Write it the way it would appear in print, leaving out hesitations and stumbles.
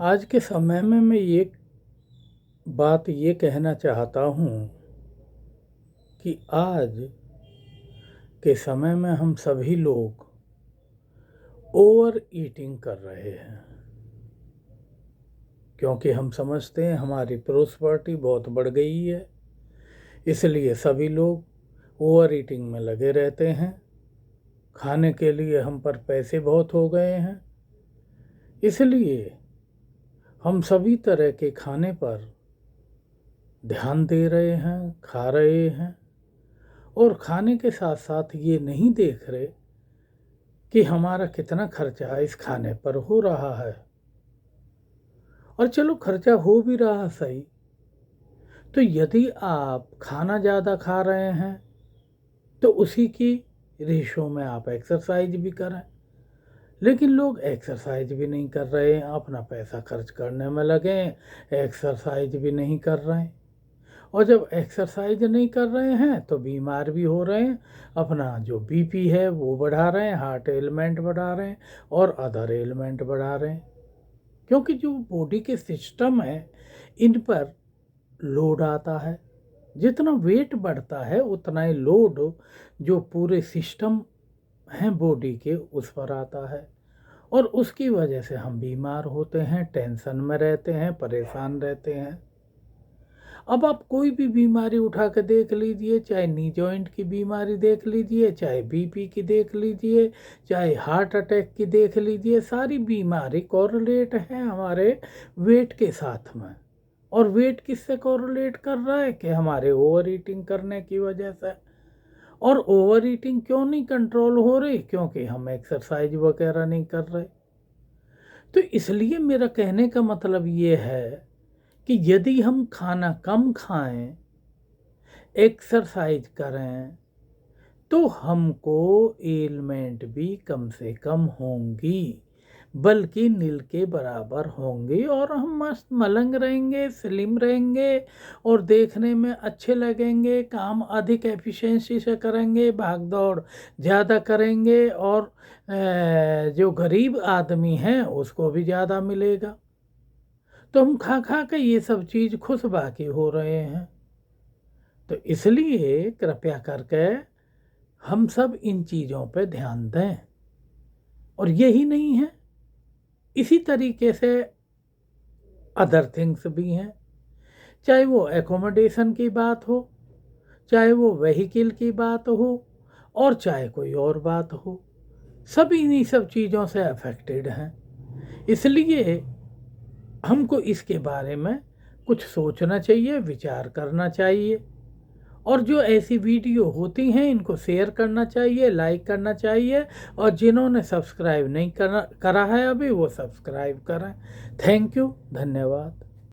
आज के समय में मैं ये कहना चाहता हूँ कि आज के समय में हम सभी लोग ओवर ईटिंग कर रहे हैं, क्योंकि हम समझते हैं हमारी प्रॉस्पेरिटी बहुत बढ़ गई है, इसलिए सभी लोग ओवर ईटिंग में लगे रहते हैं। खाने के लिए हम पर पैसे बहुत हो गए हैं, इसलिए हम सभी तरह के खाने पर ध्यान दे रहे हैं, खा रहे हैं, और खाने के साथ साथ ये नहीं देख रहे कि हमारा कितना खर्चा इस खाने पर हो रहा है। और चलो खर्चा हो भी रहा सही, तो यदि आप खाना ज़्यादा खा रहे हैं तो उसी की रेशो में आप एक्सरसाइज भी करें। लेकिन लोग एक्सरसाइज भी नहीं कर रहे हैं, अपना पैसा खर्च करने में लगे हैं, एक्सरसाइज भी नहीं कर रहे हैं। और जब एक्सरसाइज नहीं कर रहे हैं तो बीमार भी हो रहे हैं, अपना जो बीपी है वो बढ़ा रहे हैं, हार्ट एलिमेंट बढ़ा रहे हैं और अदर एलिमेंट बढ़ा रहे हैं। क्योंकि जो बॉडी के सिस्टम है इन पर लोड आता है, जितना वेट बढ़ता है उतना ही लोड जो पूरे सिस्टम हैं बॉडी के उस पर आता है, और उसकी वजह से हम बीमार होते हैं, टेंशन में रहते हैं, परेशान रहते हैं। अब आप कोई भी बीमारी उठा के देख लीजिए, चाहे नी जॉइंट की बीमारी देख लीजिए, चाहे बीपी की देख लीजिए, चाहे हार्ट अटैक की देख लीजिए, सारी बीमारी कोरिलेट है हमारे वेट के साथ में। और वेट किससे कोरिलेट कर रहा है कि हमारे ओवर ईटिंग करने की वजह से। और ओवर ईटिंग क्यों नहीं कंट्रोल हो रही? क्योंकि हम एक्सरसाइज वगैरह नहीं कर रहे। तो इसलिए मेरा कहने का मतलब ये है कि यदि हम खाना कम खाएं, एक्सरसाइज करें, तो हमको एलमेंट भी कम से कम होंगी, बल्कि नील के बराबर होंगी, और हम मस्त मलंग रहेंगे, स्लिम रहेंगे और देखने में अच्छे लगेंगे, काम अधिक एफिशिएंसी से करेंगे, भाग दौड़ ज़्यादा करेंगे, और जो गरीब आदमी हैं उसको भी ज़्यादा मिलेगा। तो हम खा खा के ये सब चीज़ खुश बाकी हो रहे हैं। तो इसलिए कृपया करके हम सब इन चीज़ों पे ध्यान दें। और यही नहीं है, इसी तरीके से अदर थिंग्स भी हैं, चाहे वो एकोमोडेशन की बात हो, चाहे वो व्हीकल की बात हो, और चाहे कोई और बात हो, सभी इन्हीं सब चीज़ों से अफेक्टेड हैं। इसलिए हमको इसके बारे में कुछ सोचना चाहिए, विचार करना चाहिए, और जो ऐसी वीडियो होती हैं इनको शेयर करना चाहिए, लाइक करना चाहिए, और जिन्होंने सब्सक्राइब नहीं करा है अभी वो सब्सक्राइब करें। थैंक यू, धन्यवाद।